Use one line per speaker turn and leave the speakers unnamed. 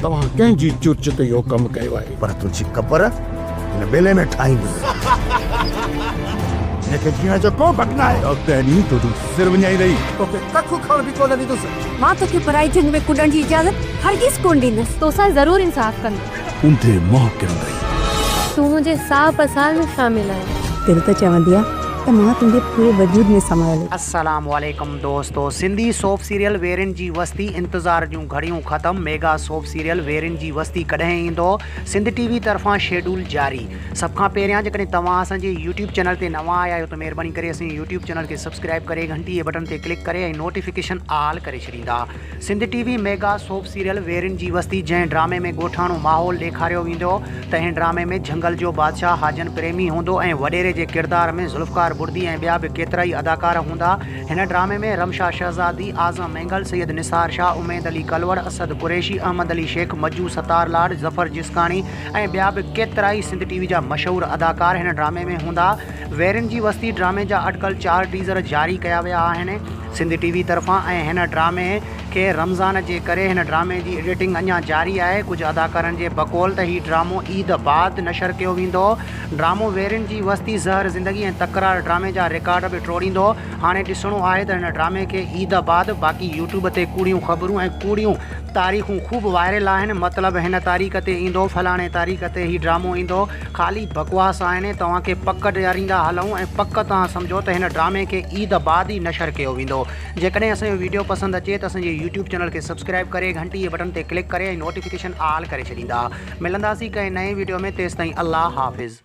तव्हां कंहिंजी चुर्च ते इहो कमु कयो आहे।
पर तुझी ख़बर हिन बेले में ठाहींदी हिनखे जीअण जो को भॻ न आहे।
अॻिते तुंहिंजो सिर विञाई रही।
तोखे कख खण बि कोन ॾींदुसि।
मां तोखे पराई जंग में कुॾण जी इजाज़त हरगिज़ कोन ॾींदसि। तोसां ज़रूरु इंसाफ़ कंदो।
उंधे मोह किरंदई।
तूं मुंहिंजे साह पसार में शामिल आहीं।
दिल त चवंदी आहे त मां तुंहिंजे पूरे वजूद में समायल आहियां।
अस्सलाम वालेकुम दोस्तों। सिंधी सोप सीरियल वेरिन जी वस्ती इंतज़ार जूं घड़ियूं ख़त्म। मेगा सोप सीरियल वेरिन जी वस्ती कॾहिं ईंदो? सिंध टीवी तरफ़ां शेड्यूल जारी। सभ खां पहिरियां जेकॾहिं तव्हां असांजे यूट्यूब चैनल ते नवां आया आहियो त महिरबानी करे असांजे यूट्यूब चैनल खे सब्सक्राइब करे घंटी जे बटन ते क्लिक करे ऐं नोटिफिकेशन ऑल करे छॾींदा। Sindh TV mega soap serial वेरिन जी वस्ती जंहिं ड्रामे में ॻोठाणो माहौल ॾेखारियो वेंदो त हिन ड्रामे में झंगल जो बादशाह हाजन प्रेमी हूंदो ऐं वॾेरे जे किरदार में ज़ुल्फ़कार बुर्दी ऐं ॿिया बि केतिरा ई अदाकार हूंदा। हिन ड्रामे में रमशा शहज़ादी, आज़म मेंगल, सैयद निसार शाह, उमेद अली कलवड़, असद कुरैशी, अहमद अली शेख, मज्जू सतार लाड, ज़फ़र जिस्कानी ऐं ॿिया बि केतिरा ई सिंध टीवी जा मशहूरु अदाकार हिन ड्रामे में हूंदा। वेरिन जी वस्ती ड्रामे जा अटकल 4 टीज़र जारी कया विया आहिनि सिंध टीवी तरफ़ां ऐं हिन ड्रामे खे रमज़ान जे करे हिन ड्रामे जी एडिटिंग अञा जारी आहे। कुझु अदाकारनि जे बकौल त हीउ ड्रामो ईद बाद नशर कयो वेंदो। ड्रामो वेरिन जी वस्ती ज़हर ज़िंदगी ऐं तकरार ड्रामे जा रिकॉर्ड बि टोड़ींदो। हाणे ॾिसणो आहे त हिन ड्रामे खे ईद बाद बाक़ी यूट्यूब ते कूड़ियूं ख़बरूं ऐं कूड़ियूं तारीख़ूं ख़ूब वायरल आहिनि। मतिलबु हिन तारीख़ ते ईंदो, फलाणे तारीख़ ते हीउ ड्रामो ईंदो। ख़ाली बकवास आहिनि। तव्हांखे पक ॾियारींदा हलूं ऐं पक तव्हां सम्झो त हिन ड्रामे खे ईद बाद ई नशर कयो वेंदो। जेकॾहिं असांजो वीडियो पसंदि अचे त असांजे यूट्यूब चैनल खे सब्सक्राइब करे घंटी जे बटन ते क्लिक करे ऐं नोटिफिकेशन ऑल करे छॾींदा। मिलंदासीं कंहिं नए वीडियो में। तेसिताईं अल्लाह हाफ़िज़।